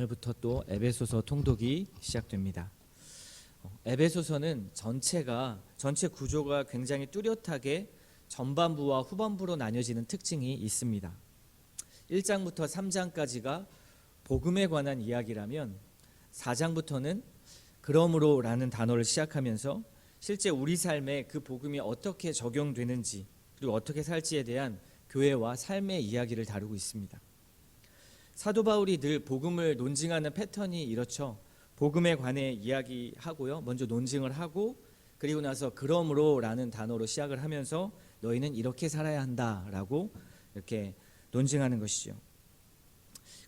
오늘부터 또 에베소서 통독이 시작됩니다. 에베소서는 전체 구조가 굉장히 뚜렷하게 전반부와 후반부로 나뉘어지는 특징이 있습니다. 1장부터 3장까지가 복음에 관한 이야기라면 4장부터는 그러므로라는 단어를 시작하면서 실제 우리 삶에 그 복음이 어떻게 적용되는지 그리고 어떻게 살지에 대한 교회와 삶의 이야기를 다루고 있습니다. 사도 바울이 늘 복음을 논증하는 패턴이 이렇죠. 복음에 관해 이야기하고요. 먼저 논증을 하고 그리고 나서 그러므로라는 단어로 시작을 하면서 너희는 이렇게 살아야 한다라고 이렇게 논증하는 것이죠.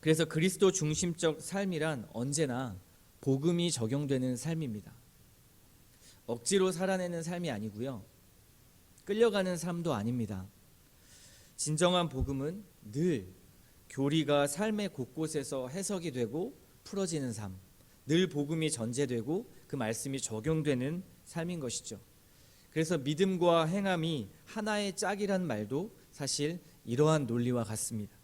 그래서 그리스도 중심적 삶이란 언제나 복음이 적용되는 삶입니다. 억지로 살아내는 삶이 아니고요. 끌려가는 삶도 아닙니다. 진정한 복음은 늘 교리가 삶의 곳곳에서 해석이 되고 풀어지는 삶, 늘 복음이 전제되고 그 말씀이 적용되는 삶인 것이죠. 그래서 믿음과 행함이 하나의 짝이라는 말도 사실 이러한 논리와 같습니다.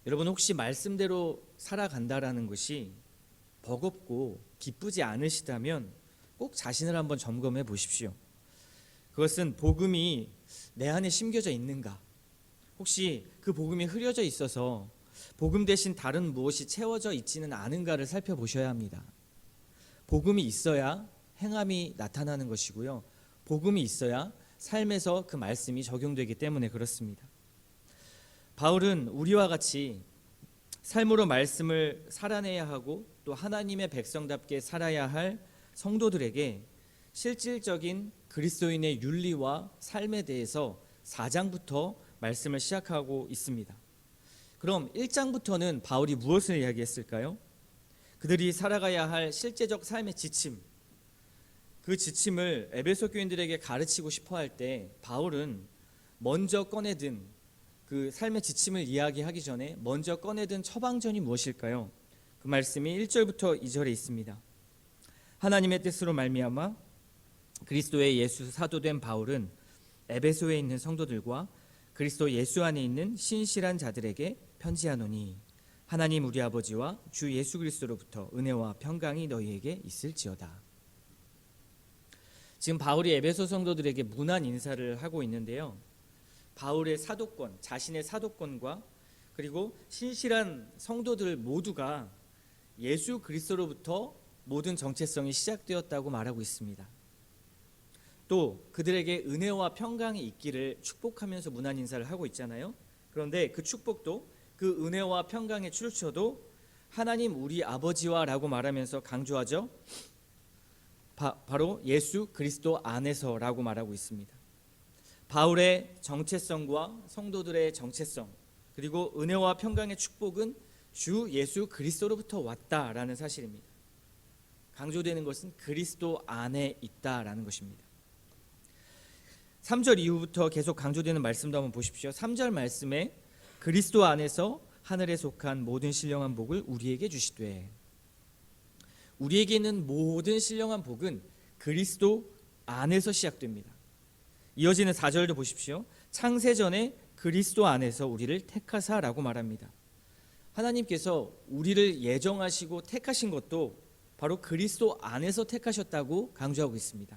여러분 혹시 말씀대로 살아간다라는 것이 버겁고 기쁘지 않으시다면 꼭 자신을 한번 점검해 보십시오. 그것은 복음이 내 안에 심겨져 있는가? 혹시 그 복음이 흐려져 있어서 복음 대신 다른 무엇이 채워져 있지는 않은가를 살펴보셔야 합니다. 복음이 있어야 행함이 나타나는 것이고요. 복음이 있어야 삶에서 그 말씀이 적용되기 때문에 그렇습니다. 바울은 우리와 같이 삶으로 말씀을 살아내야 하고 또 하나님의 백성답게 살아야 할 성도들에게 실질적인 그리스도인의 윤리와 삶에 대해서 4장부터 말씀을 시작하고 있습니다. 그럼 1장부터는 바울이 무엇을 이야기했을까요? 그들이 살아가야 할 실제적 삶의 지침, 그 지침을 에베소 교인들에게 가르치고 싶어 할 때 바울은 먼저 꺼내든 그 삶의 지침을 이야기하기 전에 먼저 꺼내든 처방전이 무엇일까요? 그 말씀이 1절부터 2절에 있습니다. 하나님의 뜻으로 말미암아 그리스도의 예수 사도된 바울은 에베소에 있는 성도들과 그리스도 예수 안에 있는 신실한 자들에게 편지하노니 하나님 우리 아버지와 주 예수 그리스도로부터 은혜와 평강이 너희에게 있을지어다. 지금 바울이 에베소 성도들에게 문안 인사를 하고 있는데요. 바울의 사도권, 자신의 사도권과 그리고 신실한 성도들 모두가 예수 그리스도로부터 모든 정체성이 시작되었다고 말하고 있습니다. 또 그들에게 은혜와 평강이 있기를 축복하면서 문안 인사를 하고 있잖아요. 그런데 그 축복도 그 은혜와 평강의 출처도 하나님 우리 아버지와 라고 말하면서 강조하죠. 바로 예수 그리스도 안에서라고 말하고 있습니다. 바울의 정체성과 성도들의 정체성 그리고 은혜와 평강의 축복은 주 예수 그리스도로부터 왔다라는 사실입니다. 강조되는 것은 그리스도 안에 있다라는 것입니다. 3절 이후부터 계속 강조되는 말씀도 한번 보십시오. 3절 말씀에 그리스도 안에서 하늘에 속한 모든 신령한 복을 우리에게 주시되, 우리에게 있는 모든 신령한 복은 그리스도 안에서 시작됩니다. 이어지는 4절도 보십시오. 창세전에 그리스도 안에서 우리를 택하사라고 말합니다. 하나님께서 우리를 예정하시고 택하신 것도 바로 그리스도 안에서 택하셨다고 강조하고 있습니다.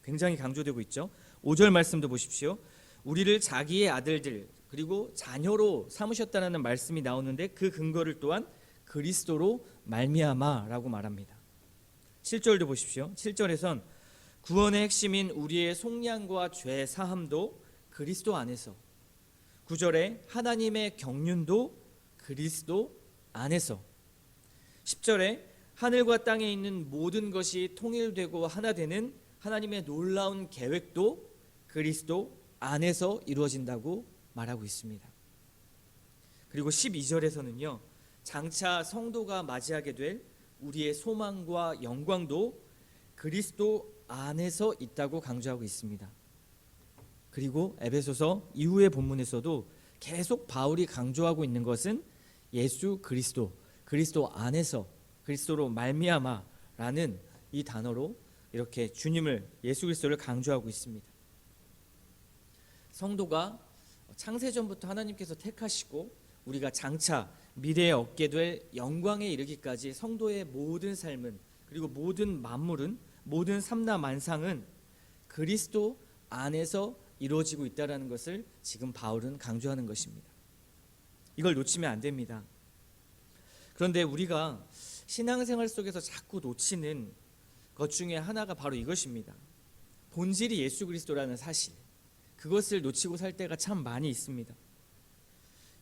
굉장히 강조되고 있죠. 5절 말씀도 보십시오. 우리를 자기의 아들들 그리고 자녀로 삼으셨다는 말씀이 나오는데 그 근거를 또한 그리스도로 말미암아라고 말합니다. 7절도 보십시오. 7절에선 구원의 핵심인 우리의 속량과 죄 사함도 그리스도 안에서, 9절에 하나님의 경륜도 그리스도 안에서, 10절에 하늘과 땅에 있는 모든 것이 통일되고 하나 되는 하나님의 놀라운 계획도 그리스도 안에서 이루어진다고 말하고 있습니다. 그리고 12절에서는요. 장차 성도가 맞이하게 될 우리의 소망과 영광도 그리스도 안에서 있다고 강조하고 있습니다. 그리고 에베소서 이후의 본문에서도 계속 바울이 강조하고 있는 것은 예수 그리스도, 그리스도 안에서, 그리스도로 말미암아라는 이 단어로 이렇게 주님을, 예수 그리스도를 강조하고 있습니다. 성도가 창세전부터 하나님께서 택하시고 우리가 장차 미래에 얻게 될 영광에 이르기까지 성도의 모든 삶은, 그리고 모든 만물은, 모든 삼라만상은 그리스도 안에서 이루어지고 있다는 것을 지금 바울은 강조하는 것입니다. 이걸 놓치면 안 됩니다. 그런데 우리가 신앙생활 속에서 자꾸 놓치는 것 중에 하나가 바로 이것입니다. 본질이 예수 그리스도라는 사실, 그것을 놓치고 살 때가 참 많이 있습니다.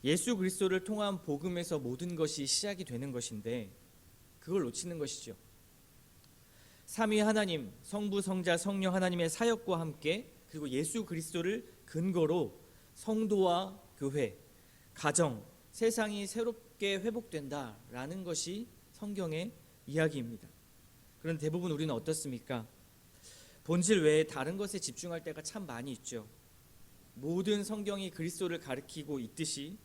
예수 그리스도를 통한 복음에서 모든 것이 시작이 되는 것인데 그걸 놓치는 것이죠. 삼위 하나님, 성부, 성자, 성령 하나님의 사역과 함께, 그리고 예수 그리스도를 근거로 성도와 교회, 가정, 세상이 새롭게 회복된다라는 것이 성경의 이야기입니다. 그런데 대부분 우리는 어떻습니까? 본질 외에 다른 것에 집중할 때가 참 많이 있죠. 모든 성경이 그리스도를 가리키고 있듯이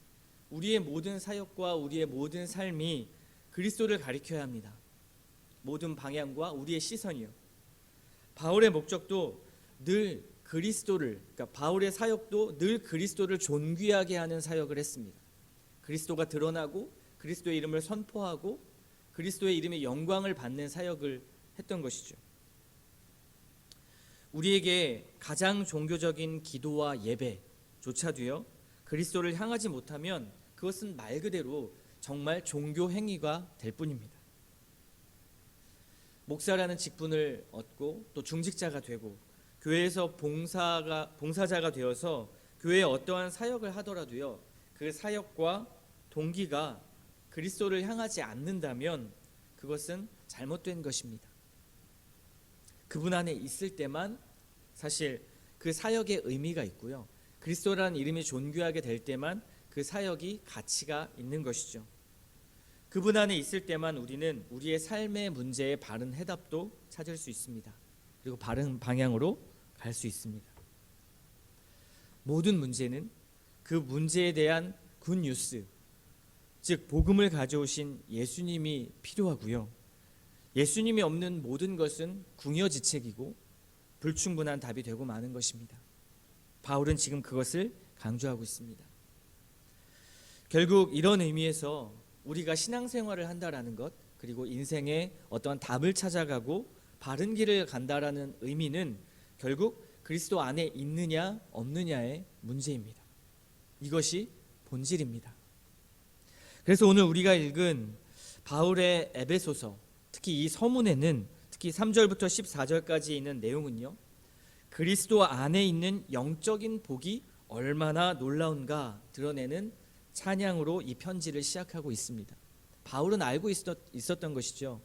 우리의 모든 사역과 우리의 모든 삶이 그리스도를 가리켜야 합니다. 모든 방향과 우리의 시선이요. 바울의 목적도 늘 그리스도를, 그러니까 바울의 사역도 늘 그리스도를 존귀하게 하는 사역을 했습니다. 그리스도가 드러나고 그리스도의 이름을 선포하고 그리스도의 이름의 영광을 받는 사역을 했던 것이죠. 우리에게 가장 종교적인 기도와 예배조차도요, 그리스도를 향하지 못하면 그것은 말 그대로 정말 종교 행위가 될 뿐입니다. 목사라는 직분을 얻고 또 중직자가 되고 교회에서 봉사자가 되어서 교회에 어떠한 사역을 하더라도요, 그 사역과 동기가 그리스도를 향하지 않는다면 그것은 잘못된 것입니다. 그분 안에 있을 때만 사실 그 사역의 의미가 있고요, 그리스도라는 이름이 존귀하게 될 때만 그 사역이 가치가 있는 것이죠. 그분 안에 있을 때만 우리는 우리의 삶의 문제에 바른 해답도 찾을 수 있습니다. 그리고 바른 방향으로 갈 수 있습니다. 모든 문제는 그 문제에 대한 굿뉴스, 즉 복음을 가져오신 예수님이 필요하고요, 예수님이 없는 모든 것은 궁여지책이고 불충분한 답이 되고 마는 것입니다. 바울은 지금 그것을 강조하고 있습니다. 결국 이런 의미에서 우리가 신앙생활을 한다라는 것, 그리고 인생에 어떠한 답을 찾아가고 바른 길을 간다라는 의미는 결국 그리스도 안에 있느냐 없느냐의 문제입니다. 이것이 본질입니다. 그래서 오늘 우리가 읽은 바울의 에베소서, 특히 이 서문에는 특히 3절부터 14절까지 있는 내용은요, 그리스도 안에 있는 영적인 복이 얼마나 놀라운가 드러내는 찬양으로 이 편지를 시작하고 있습니다. 바울은 알고 있었던 것이죠.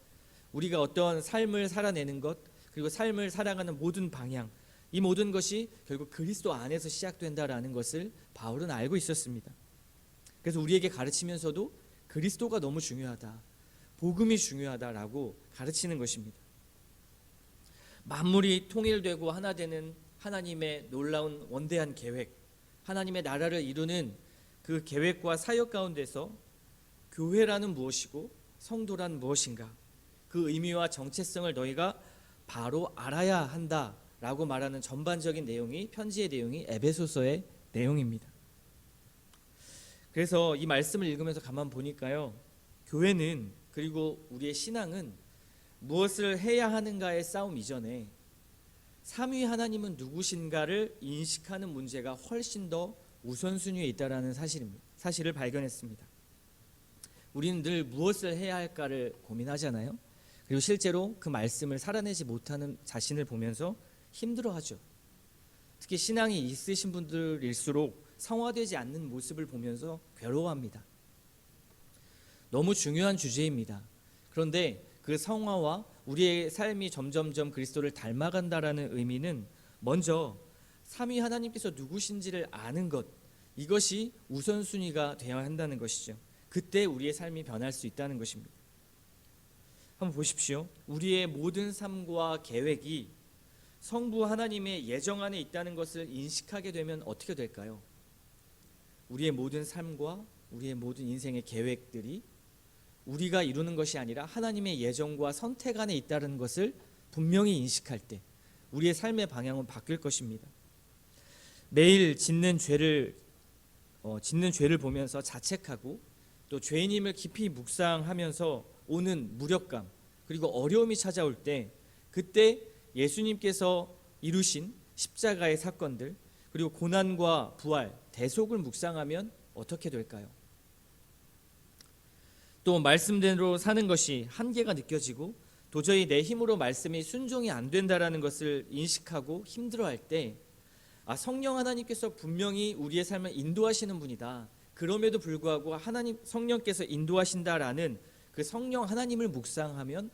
우리가 어떤 삶을 살아내는 것, 그리고 삶을 살아가는 모든 방향, 이 모든 것이 결국 그리스도 안에서 시작된다라는 것을 바울은 알고 있었습니다. 그래서 우리에게 가르치면서도 그리스도가 너무 중요하다, 복음이 중요하다라고 가르치는 것입니다. 만물이 통일되고 하나 되는 하나님의 놀라운 원대한 계획, 하나님의 나라를 이루는 그 계획과 사역 가운데서 교회라는 무엇이고 성도란 무엇인가, 그 의미와 정체성을 너희가 바로 알아야 한다라고 말하는 전반적인 내용이, 편지의 내용이 에베소서의 내용입니다. 그래서 이 말씀을 읽으면서 가만 보니까요, 교회는, 그리고 우리의 신앙은 무엇을 해야 하는가의 싸움 이전에 삼위 하나님은 누구신가를 인식하는 문제가 훨씬 더 우선순위에 있다라는 사실을 발견했습니다. 우리는 늘 무엇을 해야 할까를 고민하잖아요. 그리고 실제로 그 말씀을 살아내지 못하는 자신을 보면서 힘들어하죠. 특히 신앙이 있으신 분들일수록 성화되지 않는 모습을 보면서 괴로워합니다. 너무 중요한 주제입니다. 그런데 그 성화와 우리의 삶이 점점점 그리스도를 닮아간다라는 의미는 먼저 삼위 하나님께서 누구신지를 아는 것, 이것이 우선순위가 되어야 한다는 것이죠. 그때 우리의 삶이 변할 수 있다는 것입니다. 한번 보십시오. 우리의 모든 삶과 계획이 성부 하나님의 예정 안에 있다는 것을 인식하게 되면 어떻게 될까요? 우리의 모든 삶과 우리의 모든 인생의 계획들이 우리가 이루는 것이 아니라 하나님의 예정과 선택 안에 있다는 것을 분명히 인식할 때 우리의 삶의 방향은 바뀔 것입니다. 매일 짓는 죄를 짓는 죄를 보면서 자책하고 또 죄인임을 깊이 묵상하면서 오는 무력감 그리고 어려움이 찾아올 때 그때 예수님께서 이루신 십자가의 사건들 그리고 고난과 부활, 대속을 묵상하면 어떻게 될까요? 또 말씀대로 사는 것이 한계가 느껴지고 도저히 내 힘으로 말씀이 순종이 안 된다라는 것을 인식하고 힘들어할 때 성령 하나님께서 분명히 우리의 삶을 인도하시는 분이다. 그럼에도 불구하고 하나님 성령께서 인도하신다라는 그 성령 하나님을 묵상하면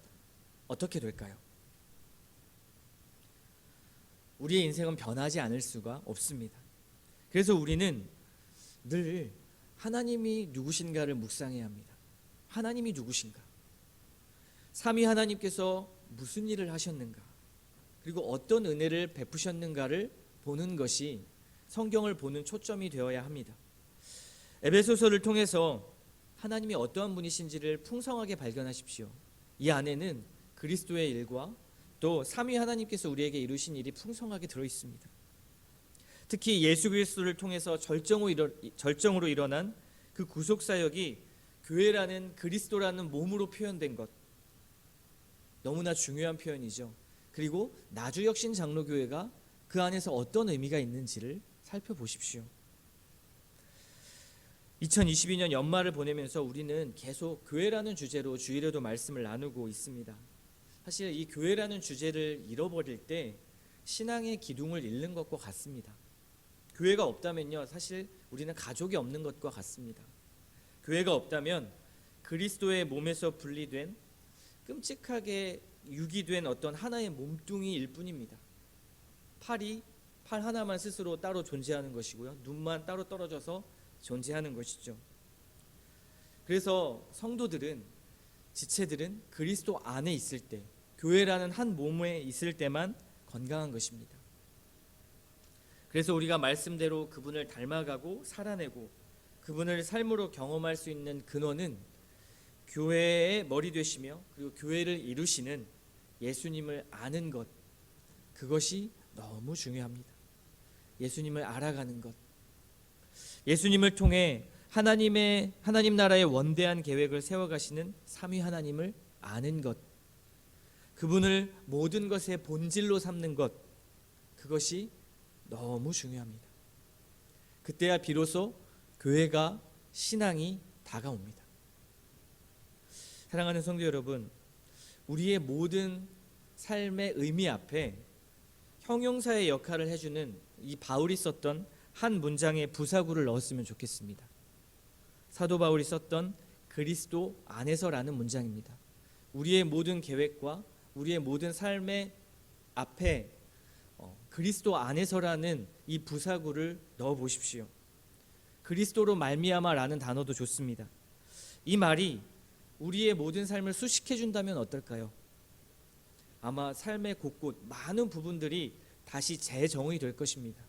어떻게 될까요? 우리의 인생은 변하지 않을 수가 없습니다. 그래서 우리는 늘 하나님이 누구신가를 묵상해야 합니다. 하나님이 누구신가? 삼위 하나님께서 무슨 일을 하셨는가? 그리고 어떤 은혜를 베푸셨는가를 보는 것이 성경을 보는 초점이 되어야 합니다. 에베소서를 통해서 하나님이 어떠한 분이신지를 풍성하게 발견하십시오. 이 안에는 그리스도의 일과 또 삼위 하나님께서 우리에게 이루신 일이 풍성하게 들어 있습니다. 특히 예수 그리스도를 통해서 절정으로 일어난 그 구속 사역이 교회라는 그리스도라는 몸으로 표현된 것, 너무나 중요한 표현이죠. 그리고 나주혁신 장로교회가 그 안에서 어떤 의미가 있는지를 살펴보십시오. 2022년 연말을 보내면서 우리는 계속 교회라는 주제로 주일에도 말씀을 나누고 있습니다. 사실 이 교회라는 주제를 잃어버릴 때 신앙의 기둥을 잃는 것과 같습니다. 교회가 없다면요, 사실 우리는 가족이 없는 것과 같습니다. 교회가 없다면 그리스도의 몸에서 분리된 끔찍하게 유기된 어떤 하나의 몸뚱이일 뿐입니다. 팔 하나만 스스로 따로 존재하는 것이고요, 눈만 따로 떨어져서 존재하는 것이죠. 그래서 성도들은, 지체들은 그리스도 안에 있을 때, 교회라는 한 몸에 있을 때만 건강한 것입니다. 그래서 우리가 말씀대로 그분을 닮아가고 살아내고 그분을 삶으로 경험할 수 있는 근원은 교회의 머리 되시며 그리고 교회를 이루시는 예수님을 아는 것, 그것이 너무 중요합니다. 예수님을 알아가는 것, 예수님을 통해 하나님 나라의 원대한 계획을 세워가시는 삼위 하나님을 아는 것, 그분을 모든 것의 본질로 삼는 것, 그것이 너무 중요합니다. 그때야 비로소 교회가, 신앙이 다가옵니다. 사랑하는 성도 여러분, 우리의 모든 삶의 의미 앞에 형용사의 역할을 해주는 이 바울이 썼던 한 문장의 부사구를 넣었으면 좋겠습니다. 사도 바울이 썼던 그리스도 안에서라는 문장입니다. 우리의 모든 계획과 우리의 모든 삶의 앞에 그리스도 안에서라는 이 부사구를 넣어 보십시오. 그리스도로 말미암아라는 단어도 좋습니다. 이 말이 우리의 모든 삶을 수식해 준다면 어떨까요? 아마 삶의 곳곳 많은 부분들이 다시 재정의 될 것입니다.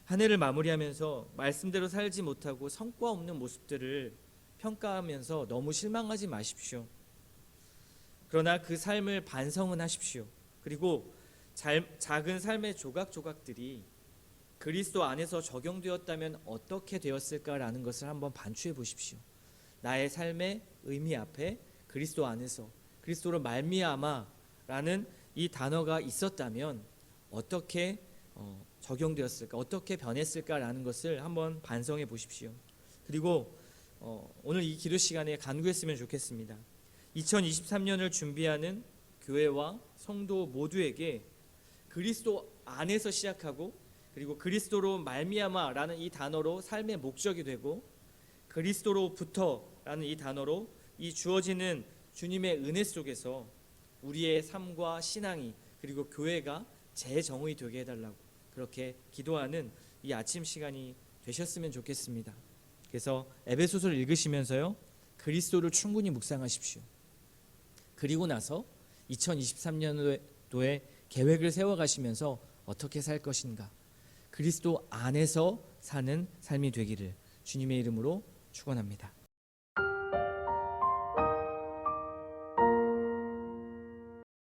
한 해를 마무리하면서 말씀대로 살지 못하고 성과 없는 모습들을 평가하면서 너무 실망하지 마십시오. 그러나 그 삶을 반성은 하십시오. 그리고 작은 삶의 조각조각들이 그리스도 안에서 적용되었다면 어떻게 되었을까라는 것을 한번 반추해 보십시오. 나의 삶의 의미 앞에 그리스도 안에서, 그리스도로 말미암아라는 이 단어가 있었다면 어떻게 적용되었을까, 어떻게 변했을까라는 것을 한번 반성해 보십시오. 그리고 오늘 이 기도 시간에 간구했으면 좋겠습니다. 2023년을 준비하는 교회와 성도 모두에게 그리스도 안에서 시작하고 그리고 그리스도로 말미암아라는 이 단어로 삶의 목적이 되고 그리스도로부터라는 이 단어로 이 주어지는 주님의 은혜 속에서 우리의 삶과 신앙이 그리고 교회가 재정의 되게 해달라고 그렇게 기도하는 이 아침 시간이 되셨으면 좋겠습니다. 그래서 에베소서를 읽으시면서요, 그리스도를 충분히 묵상하십시오. 그리고 나서 2023년도에 계획을 세워가시면서 어떻게 살 것인가, 그리스도 안에서 사는 삶이 되기를 주님의 이름으로 축원합니다.